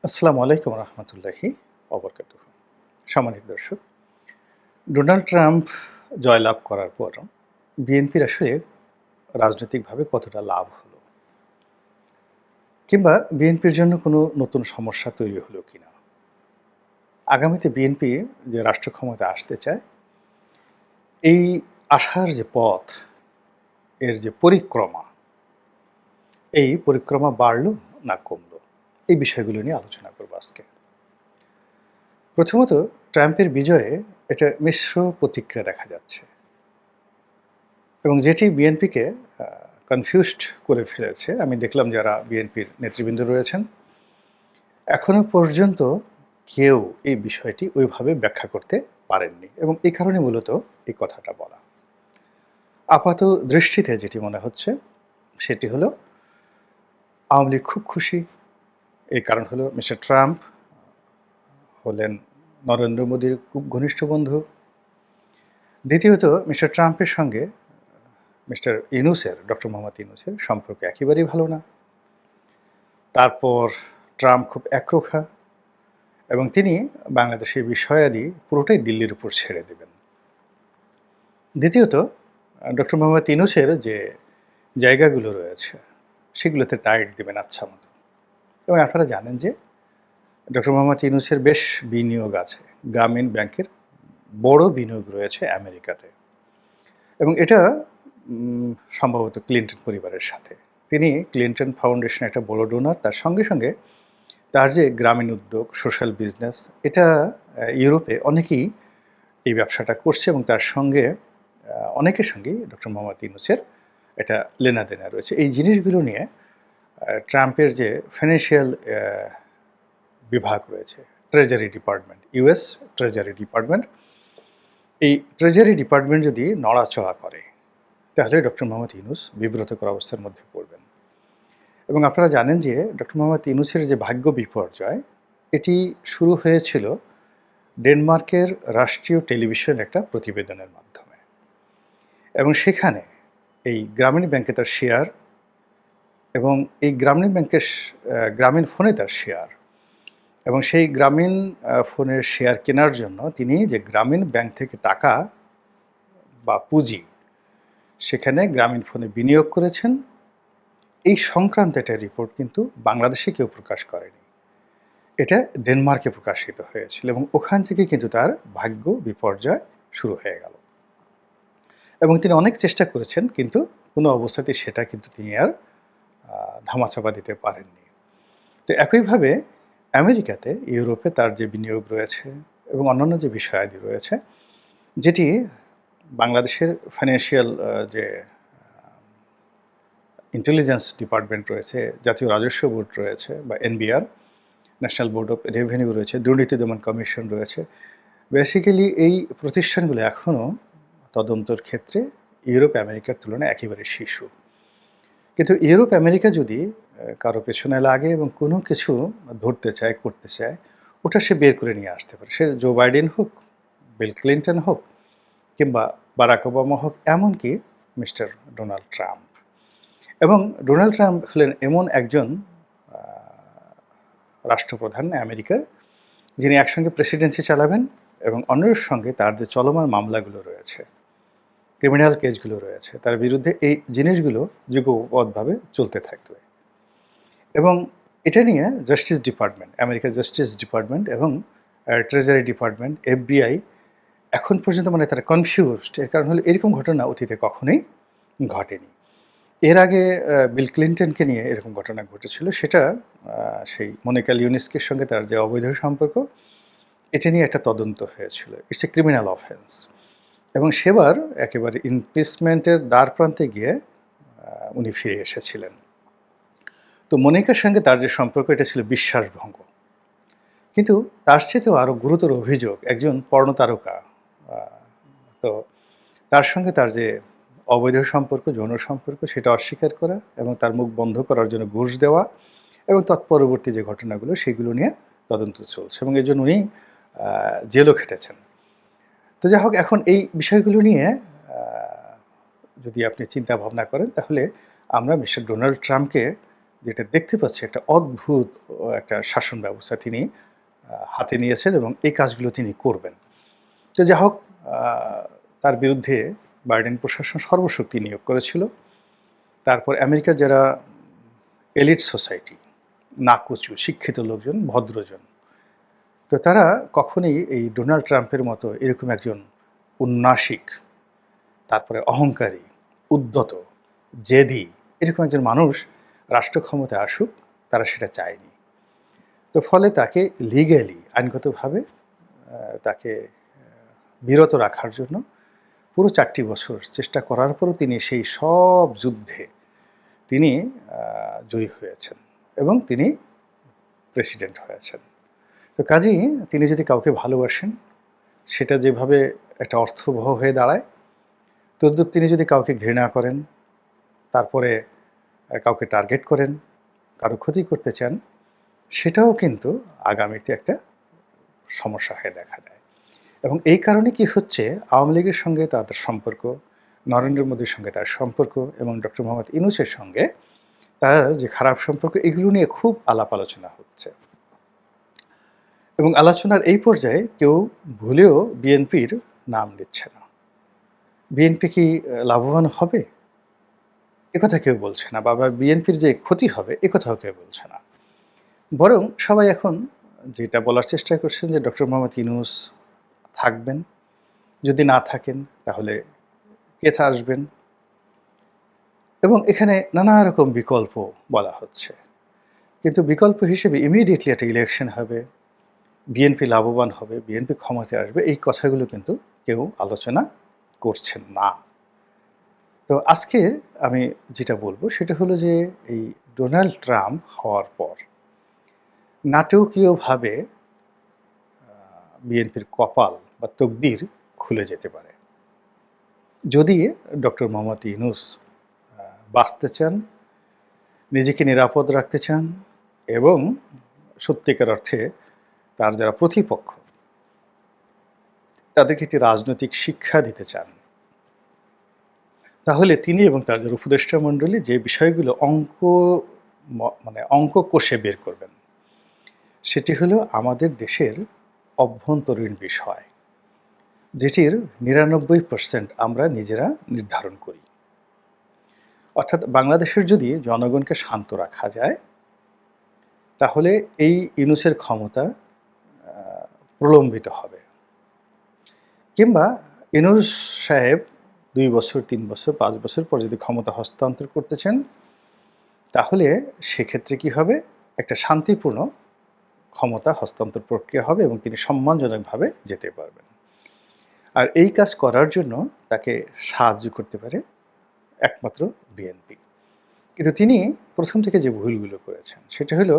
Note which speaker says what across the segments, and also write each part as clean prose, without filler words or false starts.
Speaker 1: আসসালামু আলাইকুম রহমতুল্লাহি অবরকাতুহ। সম্মানিত দর্শক, ডোনাল্ড ট্রাম্প জয়লাভ করার পর বিএনপির আসলে রাজনৈতিকভাবে কতটা লাভ হলো, কিংবা বিএনপির জন্য কোনো নতুন সমস্যা তৈরি হলো কিনা, আগামীতে বিএনপি যে রাষ্ট্র ক্ষমতায় আসতে চায়, এই আসার যে পথ, এর যে পরিক্রমা, এই পরিক্রমা বাড়লো না কমলো, এই বিষয়গুলো নিয়ে আলোচনা করবো আজকে। প্রথমত, ট্রাম্পের বিজয়ে এটা মিশ্র প্রতিক্রিয়া দেখা যাচ্ছে, এবং যেটি বিএনপিকে কনফিউজড করে ফেলেছে। আমি দেখলাম যারা বিএনপির নেতৃবৃন্দ রয়েছেন, এখনো পর্যন্ত কেউ এই বিষয়টি ওইভাবে ব্যাখ্যা করতে পারেননি, এবং এই কারণে মূলত এই কথাটা বলা। আপাত দৃষ্টিতে যেটি মনে হচ্ছে সেটি হলো আওয়ামী লীগ খুব খুশি। এই কারণ হলো মিস্টার ট্রাম্প হলেন নরেন্দ্র মোদীর খুব ঘনিষ্ঠ বন্ধু। দ্বিতীয়ত, মিস্টার ট্রাম্পের সঙ্গে মিস্টার ইউনূসের, ডক্টর মোহাম্মদ ইউনূসের সম্পর্ক একেবারেই ভালো না। তারপর ট্রাম্প খুব একরোখা, এবং তিনি বাংলাদেশের বিষয়াদি পুরোটাই দিল্লির উপর ছেড়ে দেবেন। দ্বিতীয়ত, ডক্টর মোহাম্মদ ইউনূসের যে জায়গাগুলো রয়েছে সেগুলোতে টাইট দেবেন আচ্ছা মতো। এবং আপনারা জানেন যে ডক্টর মোহাম্মদ ইউনূসের বেশ বিনিয়োগ আছে, গ্রামীণ ব্যাংকের বড় বিনিয়োগ রয়েছে আমেরিকাতে, এবং এটা সম্ভবত ক্লিন্টন পরিবারের সাথে। তিনি ক্লিন্টন ফাউন্ডেশন একটা বড় ডোনার। তার সঙ্গে সঙ্গে তার যে গ্রামীণ উদ্যোগ, সোশ্যাল বিজনেস, এটা ইউরোপে অনেকেই এই ব্যবসাটা করছে, এবং তার সঙ্গে অনেকের সঙ্গেই ডক্টর মোহাম্মদ ইউনূসের এটা লেনাদেনা রয়েছে। এই জিনিসগুলো নিয়ে ট্রাম্পের যে ফাইন্যান্সিয়াল বিভাগ রয়েছে, treasury department, US treasury department, এই ট্রেজারি ডিপার্টমেন্ট যদি নড়াচড়া করে, তাহলে ডক্টর মোহাম্মদ ইউনূস বিব্রতকর অবস্থার মধ্যে পড়বেন। এবং আপনারা জানেন যে ডক্টর মোহাম্মদ ইউনূসের যে ভাগ্য বিপর্যয়, এটি শুরু হয়েছিল ডেনমার্কের রাষ্ট্রীয় টেলিভিশন একটা প্রতিবেদনের মাধ্যমে, এবং সেখানে এই গ্রামীণ ব্যাংকে তার শেয়ার, এবং এই গ্রামীণ ব্যাংকের গ্রামীণ ফোনে তার শেয়ার, এবং সেই গ্রামীণ ফোনের শেয়ার কেনার জন্য তিনি যে গ্রামীণ ব্যাংক থেকে টাকা বা পুঁজি সেখানে গ্রামীণ ফোনে বিনিয়োগ করেছেন, এই সংক্রান্ত একটা রিপোর্ট কিন্তু বাংলাদেশে কেউ প্রকাশ করেনি। এটা ডেনমার্কে প্রকাশিত হয়েছিল, এবং ওখান থেকে কিন্তু তার ভাগ্য বিপর্যয় শুরু হয়ে গেল। এবং তিনি অনেক চেষ্টা করেছেন, কিন্তু কোনো অবস্থাতেই সেটা কিন্তু তিনি আর ধামাচাপা দিতে পারেননি। তো একইভাবে আমেরিকাতে, ইউরোপে তার যে বিনিয়োগ রয়েছে এবং অন্যান্য যে বিষয়াদি রয়েছে, যেটি বাংলাদেশের ফাইন্যান্সিয়াল যে ইন্টেলিজেন্স ডিপার্টমেন্ট রয়েছে, জাতীয় রাজস্ব বোর্ড রয়েছে বা NBR, national board of revenue রয়েছে, দুর্নীতি দমন কমিশন রয়েছে, বেসিক্যালি এই প্রতিষ্ঠানগুলো এখনও তদন্তর ক্ষেত্রে ইউরোপ আমেরিকার তুলনায় একেবারে শিশু। কিন্তু ইউরোপ আমেরিকা যদি কারো পেছনে লাগে এবং কোনো কিছু ধরতে চায়, করতে চায়, ওটা সে বের করে নিয়ে আসতে পারে। সে জো বাইডেন হোক, বিল ক্লিন্টন হোক, কিংবা বারাক ওবামা হোক, এমনকি মিস্টার ডোনাল্ড ট্রাম্প। এবং ডোনাল্ড ট্রাম্প হলেন এমন একজন রাষ্ট্রপ্রধান আমেরিকার, যিনি একসঙ্গে প্রেসিডেন্সি চালাবেন এবং অন্যের সঙ্গে তার যে চলমান মামলাগুলো রয়েছে, ক্রিমিনাল কেসগুলো রয়েছে, তার বিরুদ্ধে এই জিনিসগুলো যুগপৎভাবে চলতে থাকবে। এবং এটা নিয়ে জাস্টিস ডিপার্টমেন্ট, আমেরিকার জাস্টিস ডিপার্টমেন্ট এবং ট্রেজারি ডিপার্টমেন্ট, এফবিআই এখন পর্যন্ত মানে তারা কনফিউজড। এর কারণ হলো এরকম ঘটনা অতীতে কখনোই ঘটেনি। এর আগে বিল ক্লিন্টনকে নিয়ে এরকম ঘটনা ঘটেছিল, সেটা সেই মনিকা লিওনিস্কির সঙ্গে তার যে অবৈধ সম্পর্ক, এটা নিয়ে একটা তদন্ত হয়েছিল। ইটস এ ক্রিমিনাল অফেন্স, এবং সেবার একেবারে ইমপিচমেন্টের দ্বার প্রান্তে গিয়ে উনি ফিরে এসেছিলেন। তো মনিকার সঙ্গে তার যে সম্পর্ক, এটা ছিল বিশ্বাসভঙ্গ। কিন্তু তার চেয়েও আরও গুরুতর অভিযোগ, একজন পর্ণতারকা, তো তার সঙ্গে তার যে অবৈধ সম্পর্ক, যৌন সম্পর্ক, সেটা অস্বীকার করা এবং তার মুখ বন্ধ করার জন্য ঘুষ দেওয়া, এবং তৎপরবর্তী যে ঘটনাগুলো সেগুলো নিয়ে তদন্ত চলছে, এবং এই জন্য উনি জেলও খেটেছেন। তো যাই হোক, এখন এই বিষয়গুলো নিয়ে যদি আপনি চিন্তা ভাবনা করেন, তাহলে আমরা মিস্টার ডোনাল্ড ট্রাম্পকে যেটা দেখতে পাচ্ছি একটা অদ্ভুত একটা শাসন ব্যবস্থা তিনি হাতে নিয়েছেন এবং এই কাজগুলো তিনি করবেন। তো যা হোক, তার বিরুদ্ধে বাইডেন প্রশাসন সর্বশক্তি নিয়োগ করেছিল। তারপর আমেরিকার যারা এলিট সোসাইটি, নাকুচু শিক্ষিত লোকজন, ভদ্রজন, তো তারা কখনোই এই ডোনাল্ড ট্রাম্পের মতো এরকম একজন উন্নাসিক, তারপরে অহংকারী, উদ্ধত, জেদি এরকম একজন মানুষ রাষ্ট্র ক্ষমতায় আসুক, তারা সেটা চায়নি। তো ফলে তাকে লিগ্যালি, আইনগতভাবে তাকে বিরত রাখার জন্য পুরো 4টি বছর চেষ্টা করার পরও তিনি সেই সব যুদ্ধে তিনি জয়ী হয়েছেন এবং তিনি প্রেসিডেন্ট হয়েছেন। তো কাজেই তিনি যদি কাউকে ভালোবাসেন, সেটা যেভাবে একটা অর্থবহ হয়ে দাঁড়ায়, তদ্রূপ তিনি যদি কাউকে ঘৃণা করেন, তারপরে কাউকে টার্গেট করেন, কারো ক্ষতি করতে চান, সেটাও কিন্তু আগামীতে একটা সমস্যা হয়ে দেখা দেয়। এবং এই কারণে কি হচ্ছে, আওয়ামী লীগের সঙ্গে তাদের সম্পর্ক, নরেন্দ্র মোদীর সঙ্গে তার সম্পর্ক এবং ডক্টর মোহাম্মদ ইউনূসের সঙ্গে তার যে খারাপ সম্পর্ক, এগুলো নিয়ে খুব আলাপ আলোচনা হচ্ছে। এবং আলোচনার এই পর্যায়ে কেউ ভুলেও বিএনপির নাম নিচ্ছে না। বিএনপি কি লাভবান হবে, একথা কেউ বলছে না, বা বিএনপির যে ক্ষতি হবে একথাও কেউ বলছে না। বরং সবাই এখন যেটা বলার চেষ্টা করছেন যে ডক্টর মোহাম্মদ ইউনূস থাকবেন, যদি না থাকেন তাহলে কে আসবেন, এবং এখানে নানা রকম বিকল্প বলা হচ্ছে। কিন্তু বিকল্প হিসেবে ইমিডিয়েটলি একটা ইলেকশন হবে, বিএনপি লাভবান হবে, বিএনপি ক্ষমতায় আসবে, এই কথাগুলো কিন্তু কেউ আলোচনা করছেন না। তো আজকে আমি যেটা বলবো সেটা হলো যে এই ডোনাল্ড ট্রাম্প হওয়ার পর নাটকীয়ভাবে বিএনপির কপাল বা তকদির খুলে যেতে পারে, যদি ডক্টর মোহাম্মদ ইউনূস বাঁচতে চান, নিজেকে নিরাপদ রাখতে চান এবং সত্যিকার অর্থে তার যারা প্রতিপক্ষ তাদেরকে একটি রাজনৈতিক শিক্ষা দিতে চান, তাহলে তিনি এবং তার যারা উপদেষ্টা মণ্ডলী যে বিষয়গুলো অঙ্ক কষে বের করবেন, সেটি হলো আমাদের দেশের অভ্যন্তরীণ বিষয়, যেটির 99% আমরা নিজেরা নির্ধারণ করি। অর্থাৎ বাংলাদেশের যদি জনগণকে শান্ত রাখা যায়, তাহলে এই ইউনূসের ক্ষমতা প্রলম্বিত হবে। কিংবা ইউনূস সাহেব 2 বছর, 3 বছর, 5 বছর পর যদি ক্ষমতা হস্তান্তর করতে চান, তাহলে সেক্ষেত্রে কি হবে, একটা শান্তিপূর্ণ ক্ষমতা হস্তান্তর প্রক্রিয়া হবে এবং তিনি সম্মানজনকভাবে যেতে পারবেন। আর এই কাজ করার জন্য তাকে সাহায্য করতে পারে একমাত্র বিএনপি। কিন্তু তিনি প্রথম থেকে যে ভুলগুলো করেছেন সেটা হলো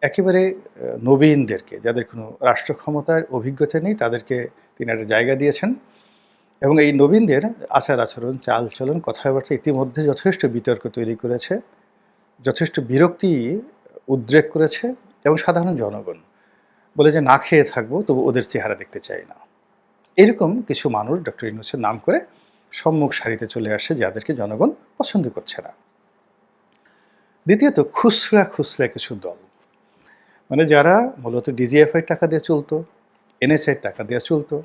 Speaker 1: একেবারে নবীনদেরকে, যাদের কোনো রাষ্ট্র ক্ষমতার অভিজ্ঞতা নেই, তাদেরকে তিনি একটা জায়গা দিয়েছেন এবং এই নবীনদের আচার আচরণ, চালচলন, কথাবার্তা ইতিমধ্যে যথেষ্ট বিতর্ক তৈরি করেছে, যথেষ্ট বিরক্তি উদ্রেক করেছে এবং সাধারণ জনগণ বলে যে না খেয়ে থাকবো তবু ওদের চেহারা দেখতে চাই না। এরকম কিছু মানুষ ডক্টর ইউনূসের নাম করে সম্মুখ সারিতে চলে আসে, যাদেরকে জনগণ পছন্দ করছে না। দ্বিতীয়ত খুচরা কিছু দল, মানে যারা মূলত ডিজিএফআই টাকা দিয়ে চলতো, এনএসআই টাকা দিয়ে চলতো,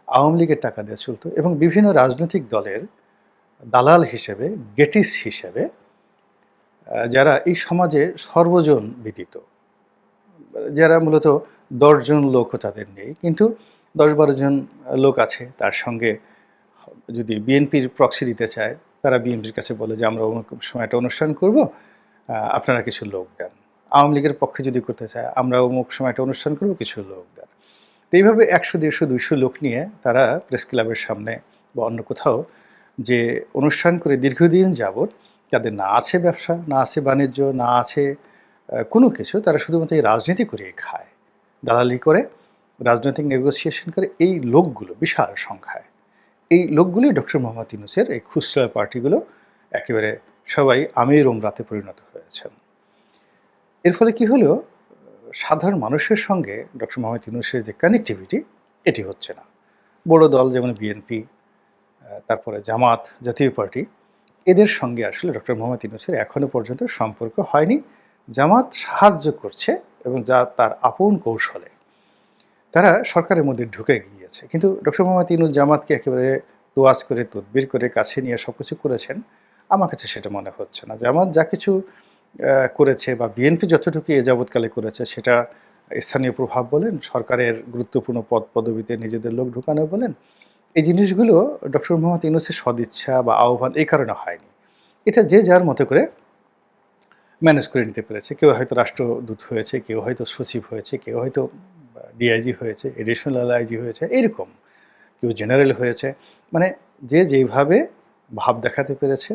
Speaker 1: আওয়ামী লীগের টাকা দিয়ে চলতো এবং বিভিন্ন রাজনৈতিক দলের দালাল হিসেবে, গেটিস হিসেবে যারা এই সমাজে সর্বজন বিদিত, যারা মূলত 10 জন লোকও তাদের নেই, কিন্তু 10-12 জন লোক আছে, তার সঙ্গে যদি বিএনপির প্রক্সি দিতে চায়, তারা বিএনপির কাছে বলে যে আমরা অমুক সময় একটা অনুষ্ঠান করব, আপনারা কিছু লোক দেন। আওয়ামী লীগের পক্ষে যদি করতে চায়, আমরা অমুক সময় একটা অনুষ্ঠান করব, কিছু লোক দেন। তো এইভাবে 100, 150, 200 লোক নিয়ে তারা প্রেস ক্লাবের সামনে বা অন্য কোথাও যে অনুষ্ঠান করে দীর্ঘদিন যাবৎ, যাদের না আছে ব্যবসা, না আছে বাণিজ্য, না আছে কোনো কিছু, তারা শুধুমাত্র এই রাজনীতি করেই খায়, দালালি করে, রাজনৈতিক নেগোসিয়েশন করে। এই লোকগুলো বিশাল সংখ্যায়, এই লোকগুলি ডক্টর মোহাম্মদ ইউনূসের এই খুচরা পার্টিগুলো একেবারে সবাই আমির ওমরাতে পরিণত হয়েছেন। এর ফলে কি হলো, সাধারণ মানুষের সঙ্গে ডক্টর মোহাম্মদ ইউনূসের যে কানেক্টিভিটি, এটি হচ্ছে না। বড় দল যেমন বিএনপি, তারপরে জামাত, জাতীয় পার্টি, এদের সঙ্গে আসলে ডক্টর মোহাম্মদ ইউনূসের এখনো পর্যন্ত সম্পর্ক হয়নি। জামাত সাহায্য করছে এবং যা তার আপন কৌশলে তারা সরকারের মধ্যে ঢুকে গিয়েছে। কিন্তু ডক্টর মোহাম্মদ ইউনূস জামাতকে একেবারে তোয়াজ করে তদবির করে কাছে নিয়ে সবকিছু করেছেন, আমার কাছে সেটা মনে হচ্ছে না। জামাত যা কিছু করেছে বা বিএনপি যতটুকু এ যাবৎকালে করেছে সেটা স্থানীয় প্রভাব বলেন, সরকারের গুরুত্বপূর্ণ পদপদবিতে নিজেদের লোক ঢুকানো বলেন, এই জিনিসগুলো ডক্টর মোহাম্মদ ইউনূসের সদিচ্ছা বা আহ্বান এই কারণে হয়নি। এটা যে যার মতো করে ম্যানেজ করে নিতে পেরেছে। কেউ হয়তো রাষ্ট্রদূত হয়েছে, কেউ হয়তো সচিব হয়েছে, কেউ হয়তো ডিআইজি হয়েছে, এডিশনাল আইজি হয়েছে, এরকম। কেউ জেনারেল হয়েছে। মানে যে যেইভাবে ভাব দেখাতে পেরেছে,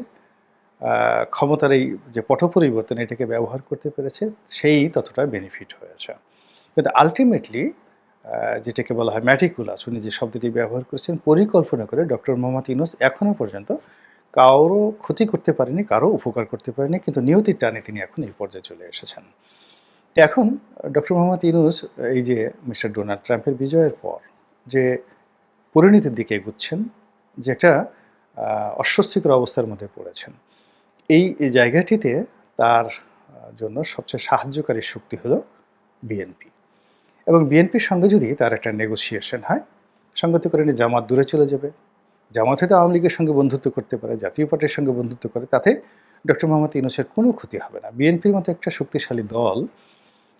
Speaker 1: ক্ষমতার এই যে পট পরিবর্তন এটাকে ব্যবহার করতে পেরেছে, সেই ততটা বেনিফিট হয়েছে। কিন্তু আল্টিমেটলি যেটাকে বলা হয় ম্যাটিকুলাস, উনি যে শব্দটি ব্যবহার করেছেন, পরিকল্পনা করে ডক্টর মোহাম্মদ ইউনূস এখনো পর্যন্ত কারো ক্ষতি করতে পারেনি, কারো উপকার করতে পারেনি। কিন্তু নিয়তির টানে তিনি এখন এই পর্যায়ে চলে এসেছেন। তো এখন ডক্টর মোহাম্মদ ইউনূস এই যে মিস্টার ডোনাল্ড ট্রাম্পের বিজয়ের পর যে পরিণতির দিকে এগুচ্ছেন, যে একটা অস্বস্তিকর অবস্থার মধ্যে পড়েছেন। এই জায়গাটিতে তার জন্য সবচেয়ে সাহায্যকারী শক্তি হলো বিএনপি। এবং বিএনপির সঙ্গে যদি তার একটা নেগোসিয়েশন হয়, সঙ্গত করে নিয়ে জামাত দূরে চলে যাবে। জামাত হয়তো আওয়ামী লীগের সঙ্গে বন্ধুত্ব করতে পারে, জাতীয় পার্টির সঙ্গে বন্ধুত্ব করে, তাতে ডক্টর মোহাম্মদ ইউনূসের কোনো ক্ষতি হবে না। বিএনপির মতো একটা শক্তিশালী দল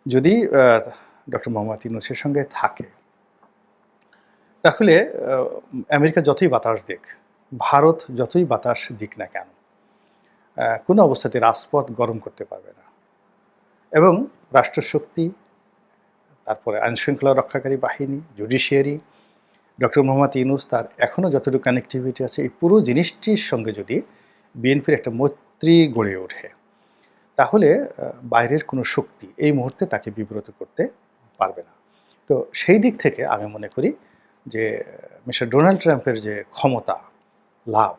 Speaker 1: যদি ডক্টর মোহাম্মদ ইউনূসের সঙ্গে থাকে, তাহলে আমেরিকা যতই বাতাস দিক, ভারত যতই বাতাস দিক না কেন, কোনো অবস্থাতে রাজপথ গরম করতে পারবে না। এবং রাষ্ট্রশক্তি, তারপরে আইনশৃঙ্খলা রক্ষাকারী বাহিনী, জুডিশিয়ারি, ডক্টর মোহাম্মদ ইউনূস তার এখনও যতটুকু কানেক্টিভিটি আছে, এই পুরো জিনিসটির সঙ্গে যদি বিএনপির একটা মৈত্রী গড়ে ওঠে, তাহলে বাইরের কোনো শক্তি এই মুহূর্তে তাকে বিব্রত করতে পারবে না। তো সেই দিক থেকে আমি মনে করি যে মিস্টার ডোনাল্ড ট্রাম্পের যে ক্ষমতা লাভ,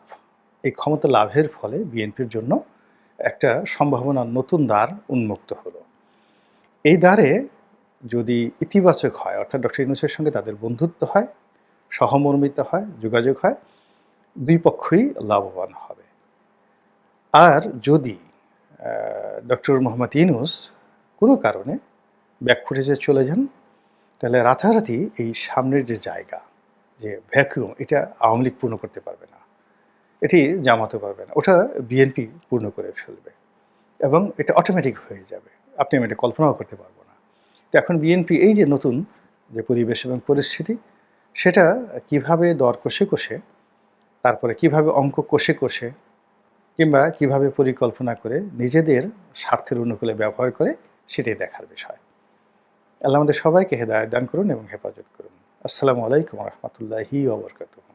Speaker 1: এই ক্ষমতা লাভের ফলে বিএনপির জন্য একটা সম্ভাবনার নতুন দ্বার উন্মুক্ত হলো। এই দ্বারে যদি ইতিবাচক হয়, অর্থাৎ ডক্টর ইউনূসের সঙ্গে তাদের বন্ধুত্ব হয়, সহমর্মিতা হয়, যোগাযোগ হয়, দুই পক্ষই লাভবান হবে। আর যদি ডক্টর মোহাম্মদ ইউনূস কোনো কারণে ব্যাকফুটেজে চলে যান, তাহলে রাতারাতি এই সামনের যে জায়গা, যে ভ্যাকুয়াম, এটা আওয়ামী লীগ পূর্ণ করতে পারবে না, এটি জামাতও পারবে না, ওটা বিএনপি পূর্ণ করে ফেলবে এবং এটা অটোমেটিক হয়ে যাবে। আপনি আমি এটা কল্পনাও করতে পারবো না। তো এখন বিএনপি এই যে নতুন যে পরিবেশ এবং পরিস্থিতি, সেটা কিভাবে দর কষে কষে, তারপরে কিভাবে অঙ্ক কষে কষে, কিংবা কিভাবে পরিকল্পনা করে নিজেদের স্বার্থের অনুকূলে ব্যবহার করে, সেটাই দেখার বিষয়। আল্লাহ আমাদের সবাইকে হেদায়েত দান করুন এবং হেফাজত করুন। আসসালামু আলাইকুম ওয়া রাহমাতুল্লাহি ওয়া বারাকাতুহু।